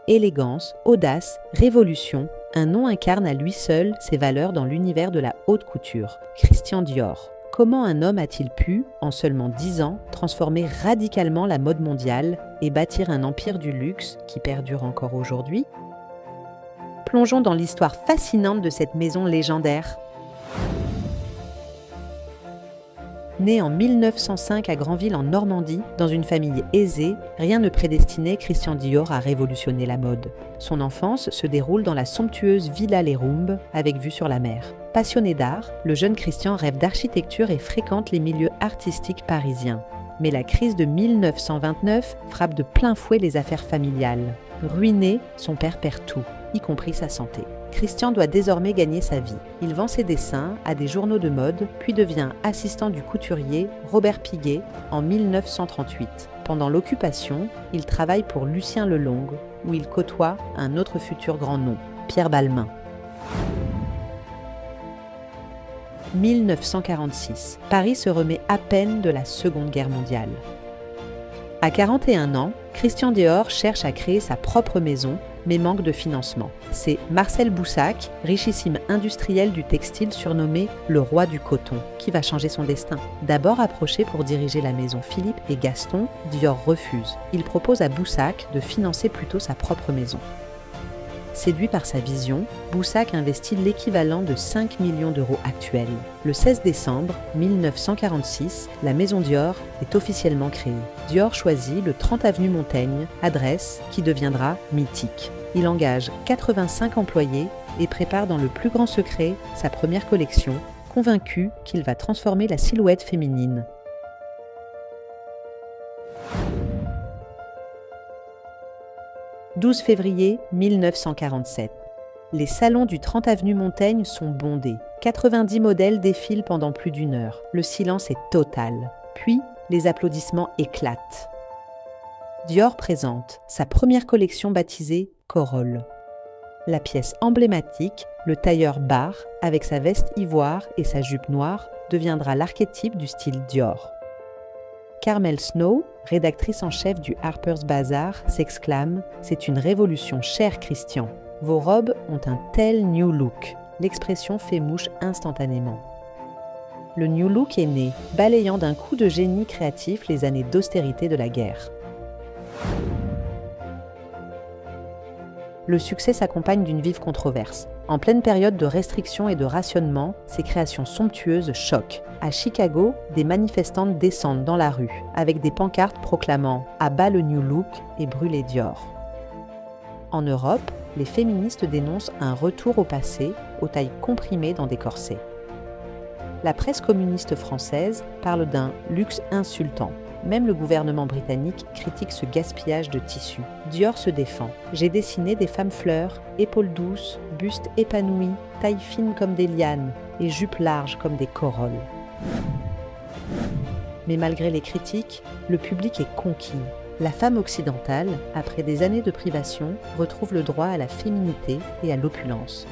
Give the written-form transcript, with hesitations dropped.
élégance, audace, révolution, un nom incarne à lui seul ses valeurs dans l'univers de la haute couture, Christian Dior. Comment un homme a-t-il pu, en seulement 10 ans, transformer radicalement la mode mondiale et bâtir un empire du luxe qui perdure encore aujourd'hui ? Plongeons dans l'histoire fascinante de cette maison légendaire. Né en 1905 à Granville en Normandie, dans une famille aisée, rien ne prédestinait Christian Dior à révolutionner la mode. Son enfance se déroule dans la somptueuse Villa Les Rombes, avec vue sur la mer. Passionné d'art, le jeune Christian rêve d'architecture et fréquente les milieux artistiques parisiens. Mais la crise de 1929 frappe de plein fouet les affaires familiales. Ruiné, son père perd tout, y compris sa santé. Christian doit désormais gagner sa vie. Il vend ses dessins à des journaux de mode, puis devient assistant du couturier Robert Piguet en 1938. Pendant l'occupation, il travaille pour Lucien Lelong, où il côtoie un autre futur grand nom, Pierre Balmain. 1946. Paris se remet à peine de la Seconde Guerre mondiale. À 41 ans, Christian Dior cherche à créer sa propre maison, mais manque de financement. C'est Marcel Boussac, richissime industriel du textile surnommé le roi du coton, qui va changer son destin. D'abord approché pour diriger la maison Philippe et Gaston, Dior refuse. Il propose à Boussac de financer plutôt sa propre maison. Séduit par sa vision, Boussac investit l'équivalent de 5 millions d'euros actuels. Le 16 décembre 1946, la maison Dior est officiellement créée. Dior choisit le 30 avenue Montaigne, adresse qui deviendra mythique. Il engage 85 employés et prépare dans le plus grand secret sa première collection, convaincu qu'il va transformer la silhouette féminine. « 12 février 1947. Les salons du 30 avenue Montaigne sont bondés. 90 modèles défilent pendant plus d'1 heure. Le silence est total. Puis, les applaudissements éclatent. Dior présente sa première collection baptisée Corolle. La pièce emblématique, le tailleur bar, avec sa veste ivoire et sa jupe noire, deviendra l'archétype du style Dior. Carmel Snow, rédactrice en chef du Harper's Bazaar, s'exclame « C'est une révolution, cher Christian. Vos robes ont un tel new look. » L'expression fait mouche instantanément. Le new look est né, balayant d'un coup de génie créatif les années d'austérité de la guerre. Le succès s'accompagne d'une vive controverse. En pleine période de restrictions et de rationnement, ces créations somptueuses choquent. À Chicago, des manifestantes descendent dans la rue, avec des pancartes proclamant « À bas le New Look » et « Brûlez Dior ». En Europe, les féministes dénoncent un retour au passé, aux tailles comprimées dans des corsets. La presse communiste française parle d'un luxe insultant. Même le gouvernement britannique critique ce gaspillage de tissus. Dior se défend. J'ai dessiné des femmes fleurs, épaules douces, bustes épanouis, tailles fines comme des lianes et jupes larges comme des corolles. Mais malgré les critiques, le public est conquis. La femme occidentale, après des années de privation, retrouve le droit à la féminité et à l'opulence.